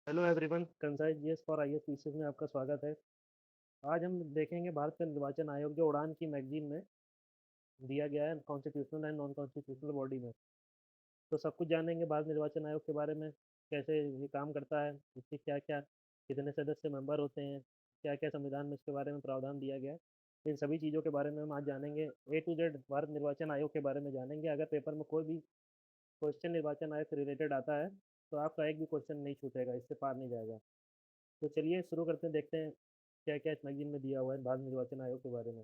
Hello everyone, concise GS for IAS PCS में आपका स्वागत है। आज हम देखेंगे भारत का निर्वाचन आयोग जो उड़ान की मैगजीन में दिया गया है constitutional and non constitutional body में। तो सब कुछ जानेंगे भारत निर्वाचन आयोग के बारे में, कैसे ये काम करता है, इसके क्या क्या कितने सदस्य मेंबर होते हैं, क्या क्या संविधान में इसके बारे में प्रावधान दिया गया है। इन सभी चीज़ों के बारे में हम आज जानेंगे। ए टू जेड भारत निर्वाचन आयोग के बारे में जानेंगे। अगर पेपर में कोई भी क्वेश्चन निर्वाचन आयोग से रिलेटेड आता है तो आपका एक भी क्वेश्चन नहीं छूटेगा, इससे पार नहीं जाएगा। तो चलिए शुरू करते हैं, देखते हैं क्या क्या इस मैगजीन में दिया हुआ है भारत निर्वाचन आयोग के बारे में।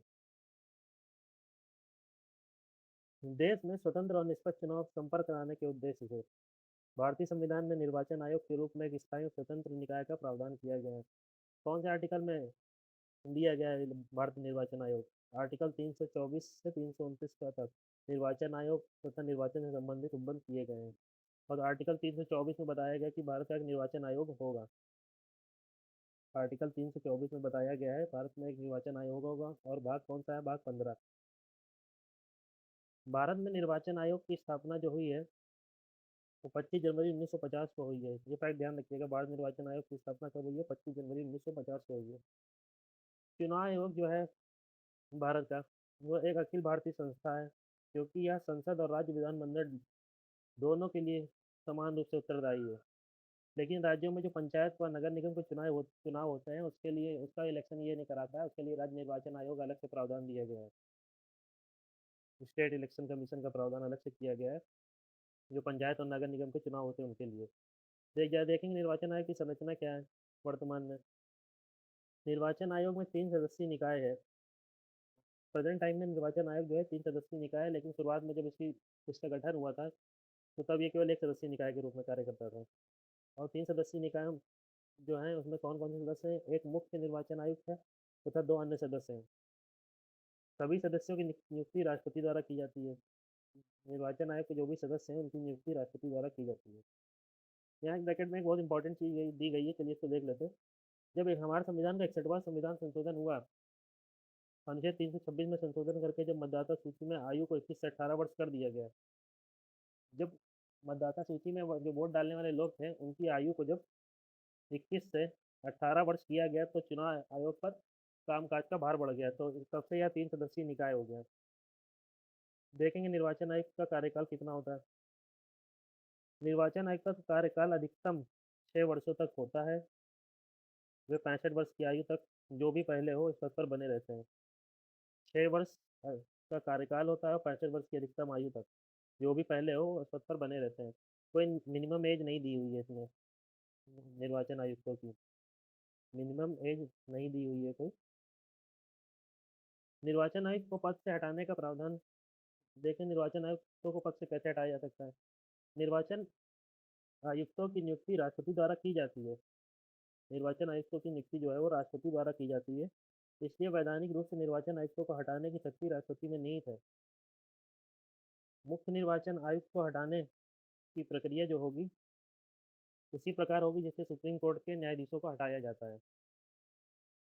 देश में स्वतंत्र और निष्पक्ष चुनाव संपन्न कराने के उद्देश्य से भारतीय संविधान में निर्वाचन आयोग के रूप में एक स्थायी स्वतंत्र निकाय का प्रावधान किया गया है। कौन से आर्टिकल में दिया गया है भारतीय निर्वाचन आयोग? आर्टिकल 324 से 329 का तक निर्वाचन आयोग तथा निर्वाचन से संबंधित उपबंध किए गए हैं। और आर्टिकल 324 में बताया गया कि भारत का एक निर्वाचन आयोग होगा। आर्टिकल 324 में बताया गया है भारत में एक निर्वाचन आयोग होगा। और भाग कौन सा है? भाग 15। भारत में निर्वाचन आयोग की स्थापना जो हुई है वो 25 जनवरी 1950 को हुई है। ये फैक्ट ध्यान रखिएगा, भारत निर्वाचन आयोग की स्थापना कब हुई है? 25 जनवरी 1950 को हुई है। चुनाव आयोग जो है भारत का, वो एक अखिल भारतीय संस्था है, क्योंकि यह संसद और राज्य विधानमंडल दोनों के लिए समान रूप से उत्तरदायी है। लेकिन राज्यों में जो पंचायत व नगर निगम के चुनाव होते हैं, उसके लिए उसका इलेक्शन ये नहीं कराता है, उसके लिए राज्य निर्वाचन आयोग अलग से प्रावधान दिया गया है। स्टेट इलेक्शन कमीशन का प्रावधान अलग से किया गया है, जो पंचायत और नगर निगम के चुनाव होते हैं उनके लिए। देखेंगे निर्वाचन आयोग की संरचना क्या है वर्तमान में। निर्वाचन आयोग में 3 सदस्यीय निकाय है। प्रेजेंट टाइम में निर्वाचन आयोग जो है 3 सदस्यीय निकाय है, लेकिन शुरुआत में जब इसका गठन हुआ था तो तब ये केवल एक सदस्यीय निकाय के रूप में कार्य करता था। और 3 सदस्यीय निकाय जो है उसमें कौन कौन से सदस्य हैं? एक मुख्य निर्वाचन आयुक्त है तथा 2 अन्य सदस्य हैं। सभी सदस्यों की नियुक्ति राष्ट्रपति द्वारा की जाती है। निर्वाचन आयोग के जो भी सदस्य हैं उनकी नियुक्ति राष्ट्रपति द्वारा की जाती है। यहाँ एक ब्रैकेट में एक बहुत इंपॉर्टेंट चीज दी गई है, चलिए इसको देख लेते हैं। जब हमारे संविधान का 61वां संविधान संशोधन हुआ, अनुच्छेद 326 में संशोधन करके जब मतदाता सूची में आयु को 21 से 18 वर्ष कर दिया गया। जब मतदाता सूची में जो वोट डालने वाले लोग थे उनकी आयु को जब 21 से 18 वर्ष किया गया तो चुनाव आयोग पर कामकाज का भार बढ़ गया, तो तब से यह 3 सदस्यीय निकाय हो गया। देखेंगे निर्वाचन आयोग का कार्यकाल कितना होता है। निर्वाचन आयोग का कार्यकाल अधिकतम 6 वर्षों तक होता है। वे 65 वर्ष की आयु तक जो भी पहले हो इस पद पर बने रहते हैं। 6 वर्ष का कार्यकाल होता है और 65 वर्ष की अधिकतम आयु तक जो भी पहले हो उस पद पर बने रहते हैं। कोई मिनिमम एज नहीं दी हुई है इसमें निर्वाचन आयुक्तों की, मिनिमम एज नहीं दी हुई है कोई। निर्वाचन आयुक्त को पद से हटाने का प्रावधान। देखें निर्वाचन आयुक्तों को पद से कैसे हटाया जा सकता है। निर्वाचन आयुक्तों की नियुक्ति राष्ट्रपति द्वारा की जाती है। निर्वाचन आयुक्तों की नियुक्ति जो है वो राष्ट्रपति द्वारा की जाती है। इसलिए वैधानिक रूप से निर्वाचन आयुक्तों को हटाने की शक्ति राष्ट्रपति में निहित है। मुख्य निर्वाचन आयुक्त को हटाने की प्रक्रिया जो होगी उसी प्रकार होगी जैसे सुप्रीम कोर्ट के न्यायाधीशों को हटाया जाता है।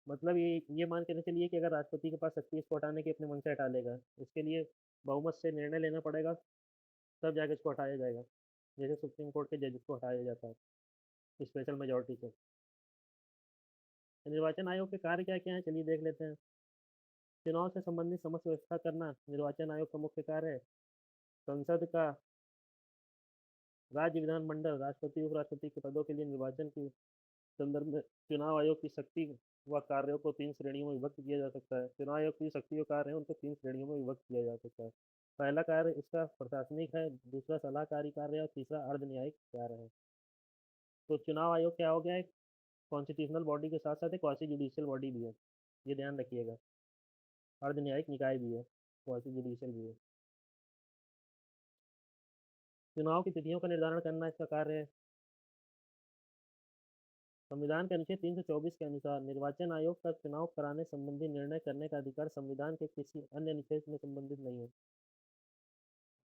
मतलब ये मान के चलिए कि अगर राष्ट्रपति के पास शक्ति इसको हटाने की अपने मन से हटा लेगा, इसके लिए बहुमत से निर्णय लेना पड़ेगा, तब जाके इसको हटाया जाएगा। जैसे सुप्रीम कोर्ट के जजेस को हटाया जाता है स्पेशल मेजोरिटी से। निर्वाचन आयोग के कार्य क्या क्या है, चलिए देख लेते हैं। चुनाव से संबंधित समस्त व्यवस्था करना निर्वाचन आयोग का मुख्य कार्य है। संसद का, राज्य विधानमंडल, राष्ट्रपति उपराष्ट्रपति के पदों के लिए निर्वाचन के संदर्भ में चुनाव आयोग की शक्ति व कार्यों को 3 श्रेणियों में विभक्त किया जा सकता है। चुनाव आयोग की शक्ति व कार्य है उनको 3 श्रेणियों में विभक्त किया जा सकता है। पहला कार्य इसका प्रशासनिक है, दूसरा सलाहकारी कार्य है और तीसरा अर्ध न्यायिक कार्य है। तो चुनाव आयोग क्या हो गया है? कॉन्स्टिट्यूशनल बॉडी के साथ साथ एक क्वासी जुडिशियल बॉडी भी है, ये ध्यान रखिएगा। अर्ध न्यायिक निकाय भी है, क्वासी जुडिशियल भी है। चुनाव की तिथियों का निर्धारण करना इसका कार्य है। संविधान के अनुच्छेद 324 के अनुसार निर्वाचन आयोग का चुनाव कराने संबंधी निर्णय करने का अधिकार संविधान के किसी अन्य अनुच्छेद में संबंधित नहीं है।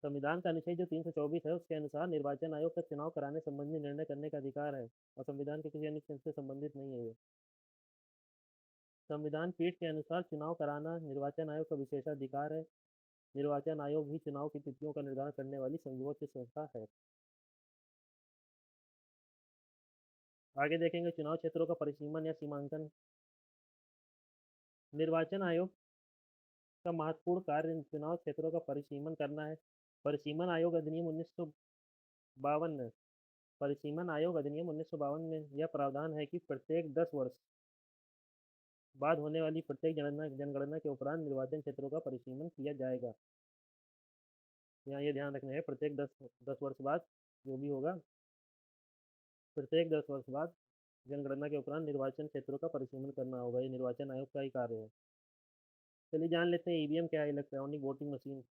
संविधान का अनुच्छेद जो 324 है उसके अनुसार निर्वाचन आयोग का चुनाव कराने संबंधी निर्णय करने का अधिकार है और संविधान के किसी अन्य अनुच्छेद से संबंधित नहीं है ये। संविधान पीठ के अनुसार चुनाव कराना निर्वाचन आयोग का विशेषाधिकार है। निर्वाचन आयोग ही चुनाव की तिथियों का निर्धारण करने वाली सर्वोच्च संस्था है। आगे देखेंगे चुनाव क्षेत्रों का परिसीमन या सीमांकन। निर्वाचन आयोग का महत्वपूर्ण कार्य चुनाव क्षेत्रों का परिसीमन करना है। परिसीमन आयोग अधिनियम 1952 में परिसीमन आयोग अधिनियम 1952 में यह प्रावधान है कि प्रत्येक 10 वर्ष बाद होने वाली प्रत्येक जनगणना के उपरांत निर्वाचन क्षेत्रों का परिसीमन किया जाएगा। यहाँ ये ध्यान रखना है, प्रत्येक 10 वर्ष बाद जो भी होगा, प्रत्येक 10 वर्ष बाद जनगणना के उपरांत निर्वाचन क्षेत्रों का परिसीमन करना होगा। ये निर्वाचन आयोग का ही कार्य है। चलिए जान लेते हैं ईवीएम क्या है, इलेक्ट्रॉनिक वोटिंग मशीन।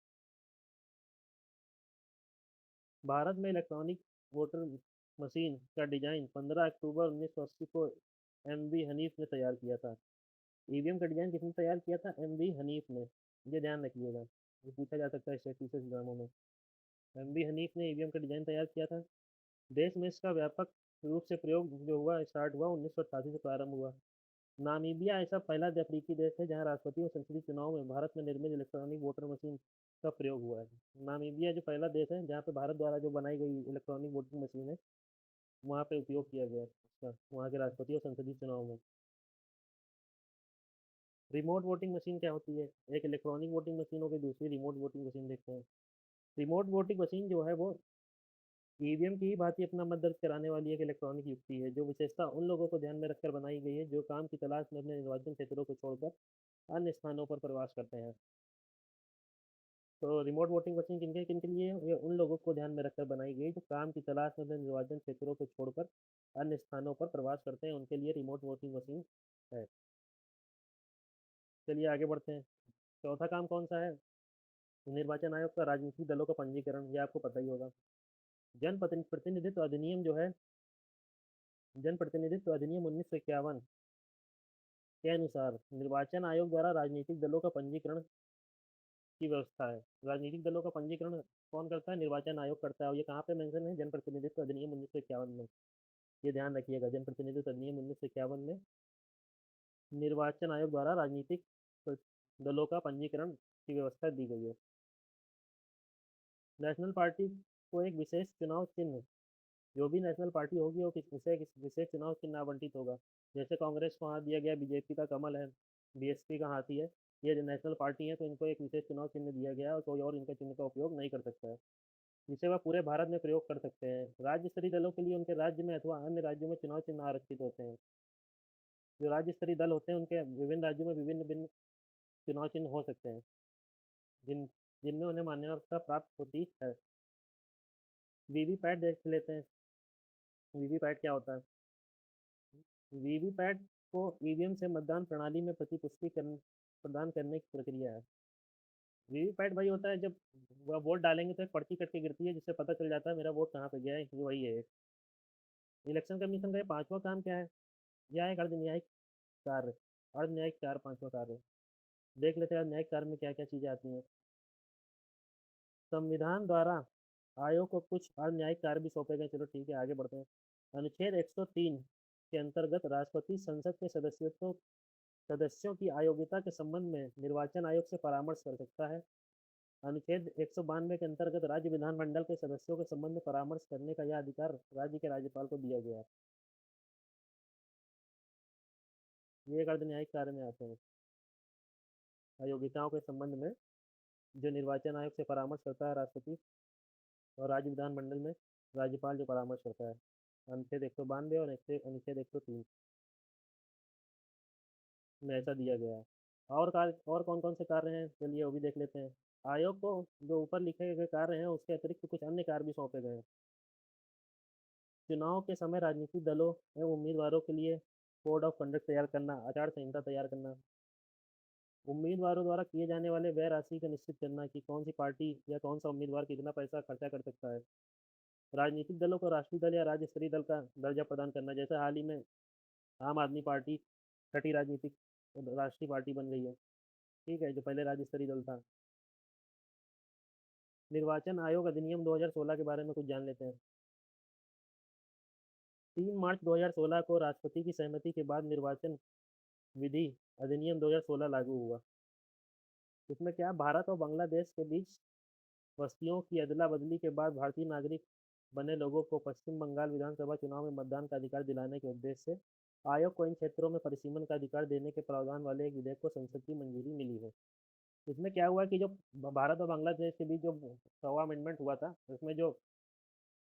भारत में इलेक्ट्रॉनिक वोटर मशीन का डिजाइन 15 अक्टूबर 1980 को एम.वी. हनीफ ने तैयार किया था। ईवीएम का डिजाइन किसने तैयार किया था? एम.वी. हनीफ ने। ये ध्यान रखिएगा, ये पूछा जा सकता है स्टैटिस्टिक्स एग्जामों में। एम.वी. हनीफ ने ईवीएम का डिजाइन तैयार किया था। देश में इसका व्यापक रूप से प्रयोग जो हुआ स्टार्ट हुआ 1988 से प्रारंभ हुआ। नामीबिया ऐसा पहला अफ्रीकी देश है जहां राष्ट्रपति और संसदीय चुनाव में भारत में निर्मित इलेक्ट्रॉनिक वोटर मशीन का प्रयोग हुआ है। नामीबिया जो पहला देश है जहाँ पे भारत द्वारा जो बनाई गई इलेक्ट्रॉनिक वोटिंग मशीन है, वहाँ पे उपयोग किया गया उसका, वहाँ के राष्ट्रपति और संसदीय चुनाव में। रिमोट वोटिंग मशीन क्या होती है? एक इलेक्ट्रॉनिक वोटिंग मशीन हो गई, दूसरी रिमोट वोटिंग मशीन देखते हैं। रिमोट वोटिंग मशीन जो है वो ईवीएम की ही भांति अपना मत दर्ज कराने वाली एक इलेक्ट्रॉनिक युक्ति है, जो विशेषता उन लोगों को ध्यान में रखकर बनाई गई है जो काम की तलाश में अपने निर्वाचन क्षेत्रों को छोड़कर अन्य स्थानों पर प्रवास करते हैं। तो रिमोट वोटिंग मशीन किनके किनके लिए है? ये उन लोगों को ध्यान में रखकर बनाई गई जो काम की तलाश में अपने निर्वाचन क्षेत्रों को छोड़कर अन्य स्थानों पर प्रवास करते हैं, उनके लिए रिमोट वोटिंग मशीन है। चलिए आगे बढ़ते हैं। चौथा काम कौन सा है? निर्वाचन आयोग का राजनीतिक दलों का पंजीकरण, ये आपको पता ही होगा। प्रतिनिधित्व अधिनियम जो है, जन प्रतिनिधित्व अधिनियम 1951 के अनुसार निर्वाचन आयोग द्वारा राजनीतिक दलों का पंजीकरण की व्यवस्था है। राजनीतिक दलों का पंजीकरण कौन करता है? निर्वाचन आयोग करता है। और ये कहाँ पे मेंशन है? जन प्रतिनिधित्व अधिनियम 1951 में। ये ध्यान रखिएगा, जन प्रतिनिधित्व अधिनियम 1951 में निर्वाचन आयोग द्वारा राजनीतिक दलों का पंजीकरण की व्यवस्था दी गई है। नेशनल पार्टी को एक विशेष चुनाव चिन्ह, जो भी नेशनल पार्टी होगी वो किस विशेष चुनाव चिन्ह आवंटित होगा। जैसे कांग्रेस को हाथ दिया गया, बीजेपी का कमल है, बीएसपी का हाथी है, ये नेशनल पार्टी है तो इनको एक विशेष चुनाव चिन्ह दिया गया है और कोई और इनका चिन्ह का उपयोग नहीं कर सकता है, जिसे वह पूरे भारत में प्रयोग कर सकते हैं। राज्य स्तरीय दलों के लिए उनके राज्य में अथवा अन्य राज्यों में चुनाव चिन्ह आरक्षित होते हैं। जो राज्य स्तरीय दल होते हैं उनके विभिन्न राज्यों में विभिन्न भिन्न चुनाव चिन्ह हो सकते हैं, जिनमें उन्हें मान्यता प्राप्त होती है। वीवीपैट देख लेते हैं। वीवीपैट क्या होता है? वीवीपैट को ईवीएम से मतदान प्रणाली में प्रतिपुष्टि प्रदान करने की प्रक्रिया है। वीवीपैट वही होता है जब वह वोट डालेंगे तो एक पर्ची कट के गिरती है, जिससे पता चल जाता है मेरा वोट कहाँ पे गया है, ये वही है। इलेक्शन कमीशन का ये पांचवा काम क्या है? यह एक अर्धन्यायिक कार्य। अर्धन्यायिक कार्य पांचवा कार्य। देख लेते हैं अर्धन्यायिक कार्य में क्या क्या चीजें आती हैं। संविधान द्वारा आयोग को कुछ अर्धन्यायिक कार्य भी सौंपे गए। चलो ठीक है, आगे बढ़ते हैं। अनुच्छेद 103 के अंतर्गत राष्ट्रपति संसद के सदस्यों की अयोग्यता के संबंध में निर्वाचन आयोग से परामर्श कर सकता है। अनुच्छेद 192 के अंतर्गत राज्य विधानमंडल के सदस्यों के संबंध में परामर्श करने का यह अधिकार राज्य के राज्यपाल को दिया गया है। ये एक अर्धन्यायिक कार्य में आते हैं। अयोग्यताओं के संबंध में जो निर्वाचन आयोग से परामर्श करता है राष्ट्रपति, और राज्य विधानमंडल में राज्यपाल जो परामर्श करता है। अनुच्छेद 192 और अनुच्छेद 103 में ऐसा दिया गया है। और कौन कौन से कार्य हैं, चलिए वो भी देख लेते हैं। आयोग को जो ऊपर लिखे गए कार्य हैं उसके अतिरिक्त कुछ अन्य कार्य भी सौंपे गए हैं। चुनाव के समय राजनीतिक दलों एवं उम्मीदवारों के लिए कोड ऑफ कंडक्ट तैयार करना, आचार संहिता तैयार करना, उम्मीदवारों द्वारा किए जाने वाले व्यय राशि का निश्चित करना कि कौन सी पार्टी या कौन सा उम्मीदवार कितना पैसा खर्चा कर सकता है, राजनीतिक दलों को राष्ट्रीय दल या राज्य स्तरीय दल का दर्जा प्रदान करना। जैसे हाल ही में आम आदमी पार्टी छठी राजनीतिक राष्ट्रीय पार्टी बन गई है, ठीक है, जो पहले राज्य स्तरीय दल था। निर्वाचन आयोग अधिनियम 2016 के बारे में कुछ जान लेते हैं। 3 मार्च 2016 को राष्ट्रपति की सहमति के बाद निर्वाचन विधि अधिनियम 2016 लागू हुआ। इसमें क्या, भारत और बांग्लादेश के बीच बस्तियों की अदला बदली के बाद भारतीय नागरिक बने लोगों को पश्चिम बंगाल विधानसभा चुनाव में मतदान का अधिकार दिलाने के उद्देश्य से आयोग को इन क्षेत्रों में परिसीमन का अधिकार देने के प्रावधान वाले एक विधेयक को संसद की मंजूरी मिली है। इसमें क्या हुआ कि जो भारत और बांग्लादेश के बीच जो 100वां अमेंडमेंट हुआ था, उसमें जो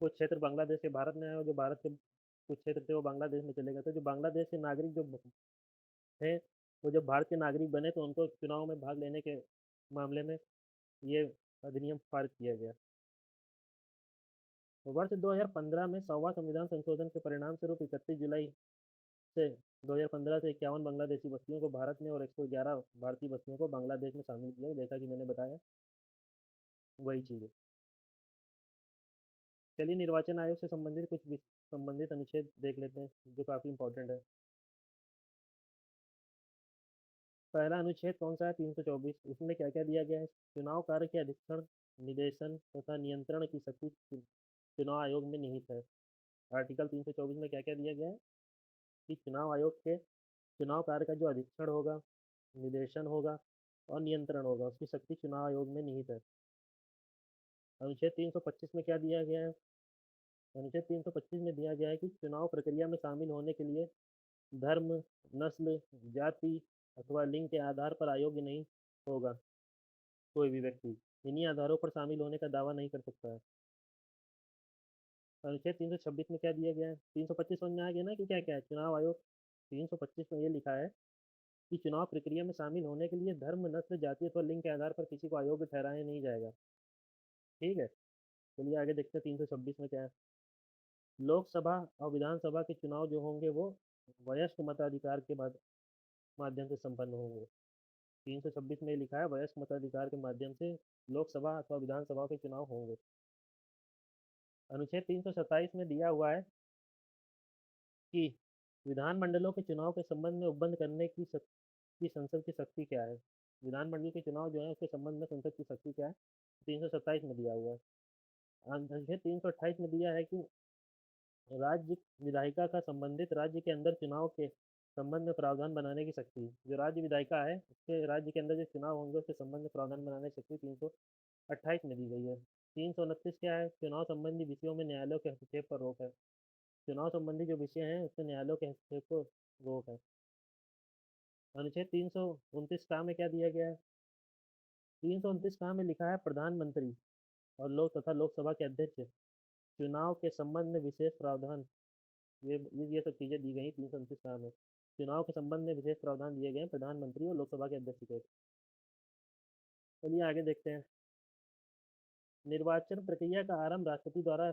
कुछ क्षेत्र बांग्लादेश के भारत में है और जो भारत के कुछ क्षेत्र थे वो बांग्लादेश में चले गए थे। जो बांग्लादेश के नागरिक जो थे, वो जब भारत के नागरिक बने तो उनको चुनाव में भाग लेने के मामले में ये अधिनियम पारित किया गया। तो वर्ष 2015 में 100वां संविधान संशोधन के परिणाम स्वरूप 31 जुलाई से 2015 से 51 बांग्लादेशी बस्तियों को भारत में और 111 भारतीय बस्तियों को बांग्लादेश में शामिल किया, जैसा कि मैंने बताया वही चीज़ है। चलिए निर्वाचन आयोग से संबंधित कुछ संबंधित अनुच्छेद देख लेते हैं जो काफ़ी इंपॉर्टेंट है। पहला अनुच्छेद कौन सा है? 324। इसमें क्या क्या दिया गया है? चुनाव कार्य के अधीक्षण, निदेशन तथा नियंत्रण की शक्ति चुनाव आयोग में निहित है। आर्टिकल 324 में क्या क्या दिया गया है कि चुनाव आयोग के चुनाव कार्य का जो अधीक्षण होगा, निदेशन होगा और नियंत्रण होगा, उसकी शक्ति चुनाव आयोग में निहित है। अनुच्छेद 325 में क्या दिया गया है? अनुच्छेद 325 में दिया गया है कि चुनाव प्रक्रिया में शामिल होने के लिए धर्म, नस्ल, जाति अथवा लिंग के आधार पर अयोग्य नहीं होगा कोई भी व्यक्ति। इन्हीं आधारों पर शामिल होने का दावा नहीं कर सकता है। अनुच्छेद 326 में क्या दिया गया है? 325 समझ में आ गया ना कि क्या क्या है? चुनाव आयोग 325 में ये लिखा है कि चुनाव प्रक्रिया में शामिल होने के लिए धर्म, नस्ल, जाति अथवा लिंग के आधार पर किसी को अयोग्य ठहराया नहीं जाएगा। ठीक है, चलिए आगे देखते हैं 326 में क्या है। लोकसभा और विधानसभा के चुनाव जो होंगे वो वयस्क मताधिकार के माध्यम से संपन्न होंगे। 326 में लिखा है वयस्क मताधिकार के माध्यम से लोकसभा अथवा विधानसभा के चुनाव होंगे। अनुच्छेद 327 में दिया हुआ है कि विधानमंडलों के चुनाव के संबंध में उपबंध करने की संसद की शक्ति क्या है? विधानमंडल के चुनाव जो है उसके संबंध में संसद की शक्ति क्या है? 327 में दिया हुआ है। अनुच्छेद 328 में दिया है कि राज्य विधायिका का संबंधित राज्य के अंदर चुनाव के संबंध में प्रावधान बनाने की शक्ति, जो राज्य विधायिका है उसके राज्य के अंदर जो चुनाव होंगे उसके संबंध में प्रावधान बनाने की शक्ति 328 में दी गई है। 329 क्या है? चुनाव संबंधी विषयों में न्यायालयों के हस्तक्षेप पर रोक है। चुनाव संबंधी जो विषय हैं उसमें न्यायालयों के हस्तक्षेप को रोक है। अनुच्छेद 329 का में क्या दिया गया है? 329 का में लिखा है प्रधानमंत्री और लोकसभा के अध्यक्ष चुनाव के संबंध में विशेष प्रावधान, ये सब चीज़ें दी गई 329 का में। चुनाव के संबंध में विशेष प्रावधान दिए गए हैं प्रधानमंत्री और लोकसभा के अध्यक्ष को। चलिए आगे देखते हैं। निर्वाचन प्रक्रिया का आरंभ राष्ट्रपति द्वारा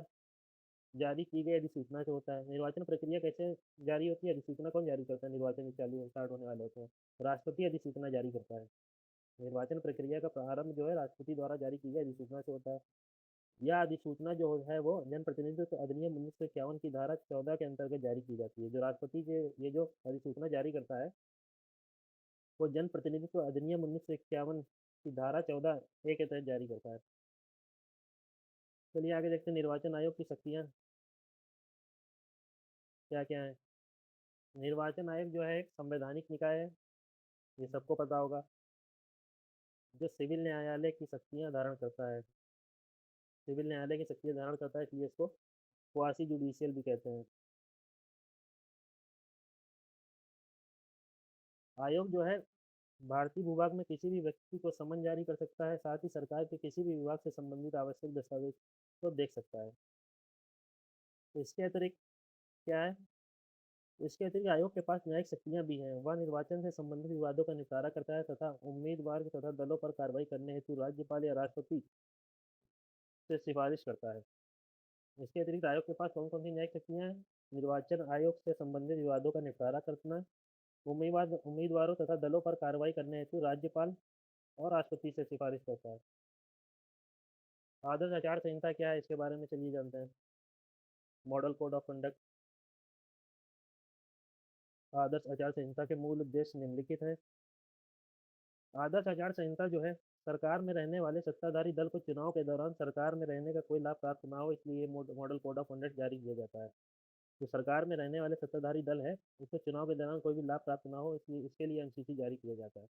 जारी की गई अधिसूचना से होता है। निर्वाचन प्रक्रिया कैसे जारी होती है? अधिसूचना कौन जारी करता है? निर्वाचन चालू स्टार्ट होने वाले होते हैं, राष्ट्रपति अधिसूचना जारी करता है। निर्वाचन प्रक्रिया का प्रारंभ जो है राष्ट्रपति द्वारा जारी की गई अधिसूचना से होता है। यह अधिसूचना जो है वो जनप्रतिनिधित्व अधिनियम 1951 की धारा 14 के अंतर्गत जारी की जाती है। जो राष्ट्रपति के ये जो अधिसूचना जारी करता है वो जनप्रतिनिधित्व अधिनियम 1951 की धारा 14A के तहत जारी करता है। चलिए आगे देखते हैं निर्वाचन आयोग की शक्तियाँ क्या क्या है। निर्वाचन आयोग जो है एक संवैधानिक निकाय है, ये सबको पता होगा, जो सिविल न्यायालय की शक्तियाँ धारण करता है। सिविल न्यायालय की शक्तियाँ धारण करता है इसलिए इसको क्वासी जुडिशियल भी कहते हैं। आयोग जो है भारतीय भूभाग में किसी भी व्यक्ति को समन जारी कर सकता है, साथ ही सरकार के किसी भी विभाग से संबंधित आवश्यक दस्तावेज को देख सकता है। इसके अतिरिक्त क्या है? इसके अतिरिक्त आयोग के पास न्यायिक शक्तियां भी हैं। वह निर्वाचन से संबंधित विवादों का निपटारा करता है तथा उम्मीदवार तथा दलों पर कार्रवाई करने हेतु राज्यपाल या राष्ट्रपति से सिफारिश करता है। इसके अतिरिक्त आयोग के पास कौन कौन सी न्यायिक शक्तियां हैं? निर्वाचन आयोग से संबंधित विवादों का निपटारा करना, उम्मीदवारों तथा दलों पर कार्रवाई करने हेतु राज्यपाल और राष्ट्रपति से सिफारिश करता है। आदर्श आचार संहिता क्या है इसके बारे में चलिए जानते हैं। Model code of conduct. आदर्श आचार संहिता के मूल उद्देश्य निम्नलिखित है। आदर्श आचार संहिता जो है सरकार में रहने वाले सत्ताधारी दल को चुनाव के दौरान सरकार में रहने का कोई लाभ प्राप्त ना हो, इसलिए मॉडल कोड ऑफ कंडक्ट जारी किया जाता है। जो सरकार में रहने वाले सत्ताधारी दल है उसको चुनाव के दौरान कोई भी लाभ प्राप्त ना हो, इसलिए इसके लिए एमसीसी जारी किया जाता है।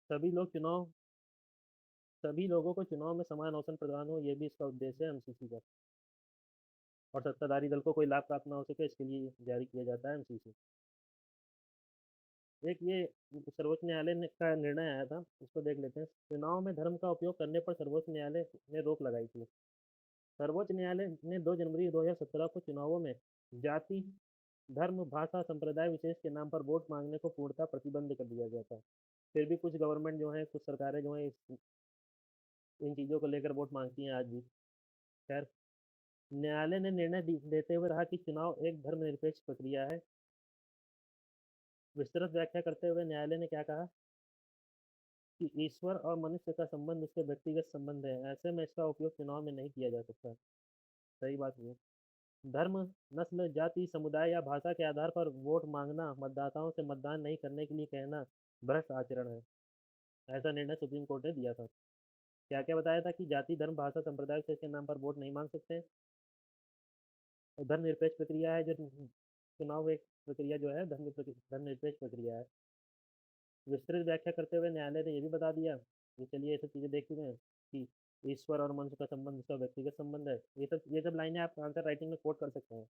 सभी लोग चुनाव सभी लोगों को चुनाव में समान अवसर प्रदान हो, ये भी इसका उद्देश्य है एमसीसी का। और सत्ताधारी दल को कोई लाभ प्राप्त ना हो सके, इसके लिए जारी किया जाता है एमसीसी। एक ये सर्वोच्च न्यायालय ने का निर्णय आया था, इसको देख लेते हैं। चुनाव में धर्म का उपयोग करने पर सर्वोच्च न्यायालय ने रोक लगाई थी। सर्वोच्च न्यायालय ने 2 जनवरी 2017 को चुनावों में जाति, धर्म, भाषा, संप्रदाय विशेष के नाम पर वोट मांगने को पूर्णतः प्रतिबंध कर दिया गया था। फिर भी कुछ गवर्नमेंट जो है, कुछ सरकारें जो है इन चीज़ों को लेकर वोट मांगती हैं आज भी। खैर, न्यायालय ने निर्णय देते हुए कहा कि चुनाव एक धर्मनिरपेक्ष प्रक्रिया है। विस्तृत व्याख्या करते हुए न्यायालय ने क्या कहा कि ईश्वर और मनुष्य का संबंध उसके व्यक्तिगत संबंध है, ऐसे में इसका उपयोग चुनाव में नहीं किया जा सकता। सही बात है। धर्म, नस्ल, जाति, समुदाय या भाषा के आधार पर वोट मांगना, मतदाताओं से मतदान नहीं करने के लिए कहना भ्रष्ट आचरण है। ऐसा निर्णय सुप्रीम कोर्ट ने दिया था। क्या क्या बताया था कि जाति, धर्म, भाषा, संप्रदाय के नाम पर वोट नहीं मांग सकते। धर्मनिरपेक्ष प्रक्रिया है जो चुनाव एक प्रक्रिया जो है धर्मनिरपेक्ष प्रक्रिया है। विस्तृत व्याख्या करते हुए न्यायालय ने यह भी बता दिया कि चलिए ये सब चीज़ें देख चुके हैं कि ईश्वर और मनुष्य का संबंध उसका व्यक्तिगत संबंध है। ये सब लाइनें आप आंसर राइटिंग में कोट कर सकते हैं।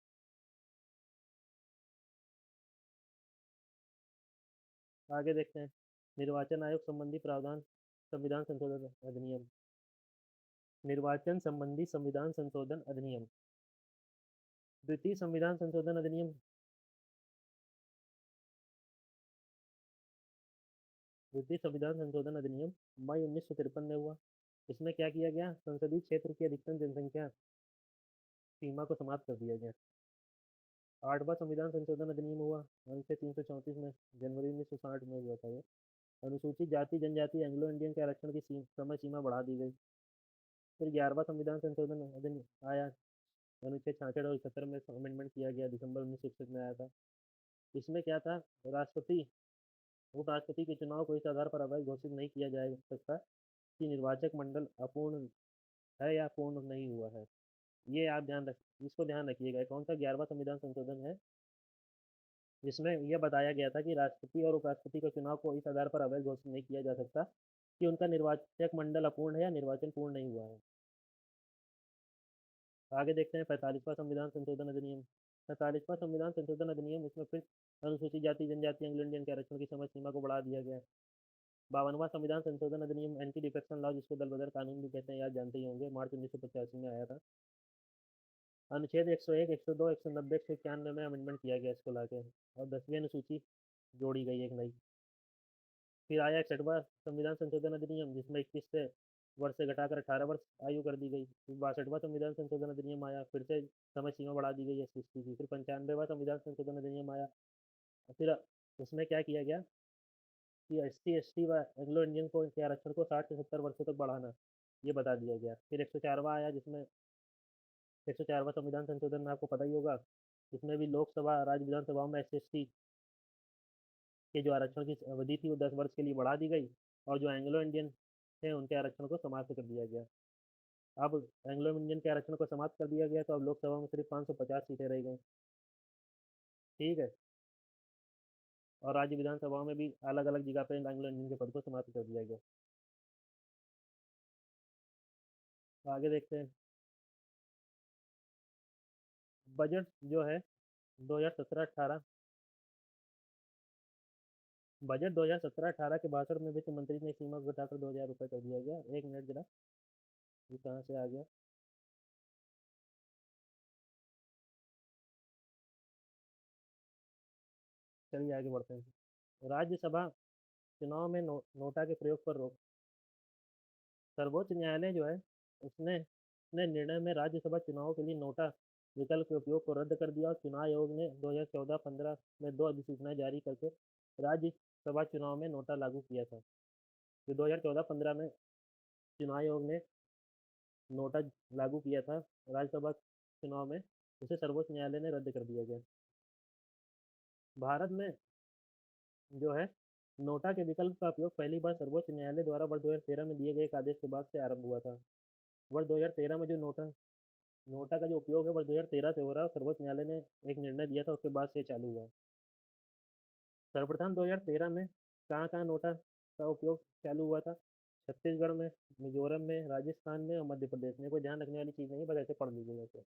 आगे देखते हैं। निर्वाचन आयोग संबंधी प्रावधान, संविधान संशोधन अधिनियम। निर्वाचन संबंधी संविधान संशोधन अधिनियम। द्वितीय संविधान संशोधन अधिनियम। द्वितीय संविधान संशोधन अधिनियम मई 1953 में हुआ। इसमें क्या किया गया, संसदीय क्षेत्र की अधिकतम जनसंख्या सीमा को समाप्त कर दिया गया। 8वां संविधान संशोधन अधिनियम हुआ अनुच्छेद 334 में, जनवरी 1960 में हुआ था ये। अनुसूचित जाति जनजाति एंग्लो इंडियन के आरक्षण की समय सीमा बढ़ा दी गई। फिर 11वां संविधान संशोधन अधिनियम आया, अनुच्छेद 66 और 71 में अमेंडमेंट किया गया, दिसंबर 1961 में आया था। इसमें क्या था, राष्ट्रपति उपराष्ट्रपति के चुनाव को इस आधार पर अवैध घोषित नहीं किया जा सकता कि निर्वाचक मंडल अपूर्ण है या पूर्ण नहीं हुआ है। ये आप इसको ध्यान रखिएगा। कौन सा 11वां संविधान संशोधन है जिसमें यह बताया गया था कि राष्ट्रपति और उपराष्ट्रपति के चुनाव को इस आधार पर अवैध घोषित नहीं किया जा सकता कि उनका निर्वाचक मंडल अपूर्ण है या निर्वाचन पूर्ण नहीं हुआ है। आगे देखते हैं 45वां संविधान संशोधन अधिनियम। 45वां संविधान संशोधन अधिनियम, इसमें फिर अनुसूचित जाति जनजाति एंग्लो इंडियन के आरक्षण की समय सीमा को बढ़ा दिया गया। 52वां संविधान संशोधन अधिनियम, एंटी डिफेक्शन लॉ, जिसको दल बदल कानून भी कहते हैं, याद जानते ही होंगे, मार्च 1985 में आया था। अनुच्छेद 101, 102, 190, 191 में अमेंडमेंट किया गया इसको लाके, और 10वीं अनुसूची जोड़ी गई एक नई। फिर आया 61वां संविधान संशोधन अधिनियम, जिसमें 21 से वर्ष से घटाकर 18 वर्ष आयु कर दी गई। फिर 62वां संविधान संशोधन अधिनियम आया, फिर से समय सीमा बढ़ा दी गई एस की। फिर 95वां संविधान संशोधन अधिनियम आया। फिर उसमें क्या किया गया कि SC, ST व एंग्लो इंडियन के आरक्षण को 60 से 70 वर्षों तक बढ़ाना, ये बता दिया गया। फिर 104वां आया, जिसमें 104वां संविधान संशोधन में आपको पता ही होगा, इसमें भी लोकसभा राज्य विधानसभाओं में SC, ST के जो आरक्षण की अवधि थी वो 10 वर्ष के लिए बढ़ा दी गई, और जो एंग्लो इंडियन थे उनके आरक्षण को समाप्त कर दिया गया। अब एंग्लो इंडियन के आरक्षण को समाप्त कर दिया गया, तो अब लोकसभा में सिर्फ 550 सीटें रह गई। ठीक है। और राज्य विधानसभाओं में भी अलग अलग जगह पे एंग्लो इंडियन के पद को समाप्त कर दिया गया। आगे देखते हैं। बजट जो है 2017-18, बजट 2017-18 के भाषण में वित्त मंत्री ने सीमा को घटाकर 2000 रुपये कर दिया गया। एक मिनट जरा, ये कहाँ से आ गया। चलिए आगे बढ़ते हैं। राज्यसभा चुनाव में नोटा के प्रयोग पर रोक। सर्वोच्च न्यायालय जो है उसने अपने निर्णय में राज्यसभा चुनाव के लिए नोटा विकल्प के उपयोग को रद्द कर दिया, और चुनाव आयोग ने 2014-15 में 2 अधिसूचनाएं जारी करके राज्यसभा चुनाव में नोटा लागू किया था। तो 2014-15 में चुनाव आयोग ने नोटा लागू किया था राज्यसभा चुनाव में, उसे सर्वोच्च न्यायालय ने रद्द कर दिया गया। भारत में जो है नोटा के विकल्प का उपयोग पहली बार सर्वोच्च न्यायालय द्वारा वर्ष 2013 में दिए गए एक आदेश के बाद से आरंभ हुआ था। वर्ष 2013 में जो नोटा नोटा का जो उपयोग है वर्ष 2013 से हो रहा है, सर्वोच्च न्यायालय ने एक निर्णय दिया था, उसके बाद से चालू हुआ। सर्वप्रथम 2013 में कहाँ कहाँ नोटा का उपयोग चालू हुआ था। छत्तीसगढ़ में, मिजोरम में, राजस्थान में और मध्य प्रदेश में। कोई ध्यान रखने वाली चीज़ नहीं है, बस ऐसे पढ़ लीजिएगा इसे।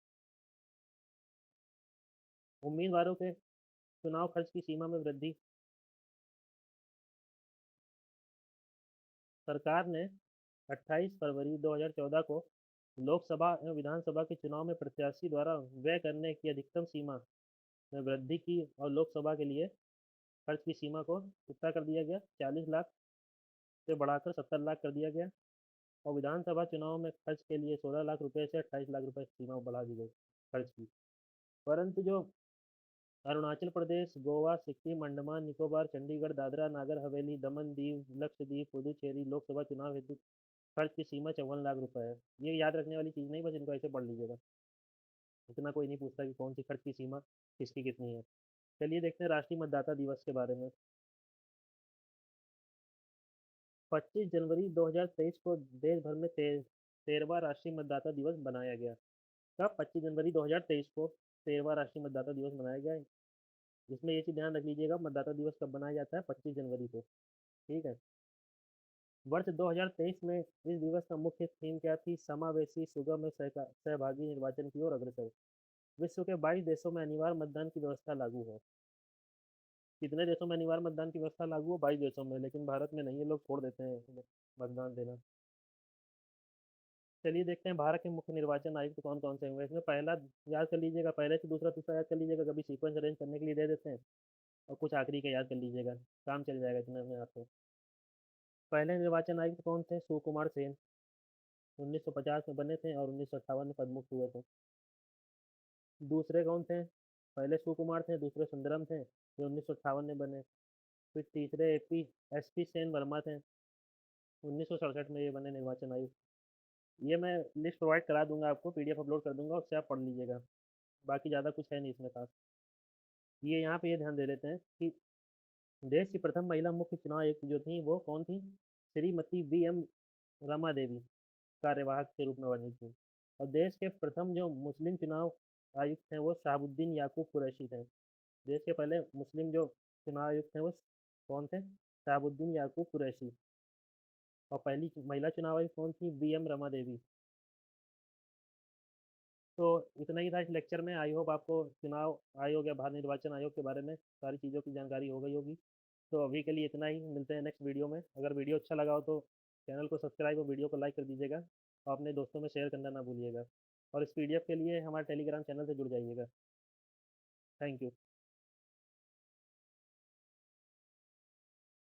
उम्मीदवारों के चुनाव खर्च की सीमा में वृद्धि। सरकार ने 28 फरवरी 2014 को लोकसभा एवं विधानसभा के चुनाव में प्रत्याशी द्वारा व्यय करने की अधिकतम सीमा में वृद्धि की और लोकसभा के लिए खर्च की सीमा को कितना कर दिया गया, 40 लाख से बढ़ाकर 70 लाख कर दिया गया। और विधानसभा चुनाव में खर्च के लिए 16 लाख रुपए से 28 लाख रुपए सीमा बढ़ा दी गई खर्च की। परंतु जो अरुणाचल प्रदेश, गोवा, सिक्किम, अंडमान निकोबार, चंडीगढ़, दादरा नागर हवेली, दमन दीव, लक्षद्वीप, पुदुचेरी लोकसभा चुनाव हेतु खर्च की सीमा 54 लाख रुपए है। ये याद रखने वाली चीज़ नहीं, बस इनको ऐसे पढ़ लीजिएगा। इतना कोई नहीं पूछता कि कौन सी खर्च की सीमा किसकी कितनी है। चलिए देखते हैं राष्ट्रीय मतदाता दिवस के बारे में। 25 जनवरी 2023 को देश भर में 13वां राष्ट्रीय मतदाता दिवस बनाया गया। कब? 25 जनवरी 2023 को 13वां राष्ट्रीय मतदाता दिवस मनाया गया है। जिसमें ये चीज़ ध्यान रख लीजिएगा, मतदाता दिवस कब बनाया जाता है? 25 जनवरी को। ठीक है। वर्ष 2023 में इस दिवस का मुख्य थीम क्या थी? समावेशी, सुगम और सहभागी निर्वाचन की ओर अग्रसर। विश्व के 22 देशों में अनिवार्य मतदान की व्यवस्था लागू है। कितने देशों में अनिवार्य मतदान की व्यवस्था लागू है? 22 देशों में, लेकिन भारत में नहीं है, लोग छोड़ देते हैं मतदान देना। चलिए देखते हैं भारत के मुख्य निर्वाचन आयुक्त कौन कौन से होंगे। इसमें पहला याद कर लीजिएगा, पहले से दूसरा तीसरा याद कर लीजिएगा, कभी सीक्वेंस अरेंज करने के लिए दे देते हैं। और कुछ आखिरी का याद कर लीजिएगा, काम चल जाएगा इतने में आपको। पहले निर्वाचन आयुक्त कौन थे? सुकुमार सेन, 1950 में बने थे और 1958 में पदमुक्त हुए थे। दूसरे कौन थे? पहले सुकुमार थे, दूसरे सुंदरम थे, ये 1958 में बने। फिर तीसरे एस पी सेन वर्मा थे, 1967 में ये बने निर्वाचन आयुक्त। ये मैं लिस्ट प्रोवाइड करा दूंगा आपको, पीडीएफ अपलोड कर दूंगा, उससे आप पढ़ लीजिएगा। बाकी ज़्यादा कुछ है नहीं इसमें खास। ये यहाँ पे ये ध्यान दे लेते हैं कि देश की प्रथम महिला मुख्य चुनाव आयुक्त जो थी वो कौन थी? श्रीमती VM रमा देवी कार्यवाहक के रूप में बनी थी। और देश के प्रथम जो मुस्लिम चुनाव आयुक्त हैं वो शहाबुद्दीन याकूब कुरैशी थे। देश के पहले मुस्लिम जो चुनाव आयुक्त हैं वो कौन थे? शहाबुद्दीन याकूब कुरैशी। और पहली महिला चुनाव आयुक्त कौन थी? VM रमा देवी। तो इतना ही था इस लेक्चर में। आई होप आपको चुनाव आयोग या भारत निर्वाचन आयोग के बारे में सारी चीज़ों की जानकारी हो गई होगी। तो अभी के लिए इतना ही, मिलते हैं नेक्स्ट वीडियो में। अगर वीडियो अच्छा लगा हो तो चैनल को सब्सक्राइब और वीडियो को लाइक कर दीजिएगा और अपने दोस्तों में शेयर करना ना भूलिएगा। और इस PDF के लिए हमारे टेलीग्राम चैनल से जुड़ जाइएगा। Thank you.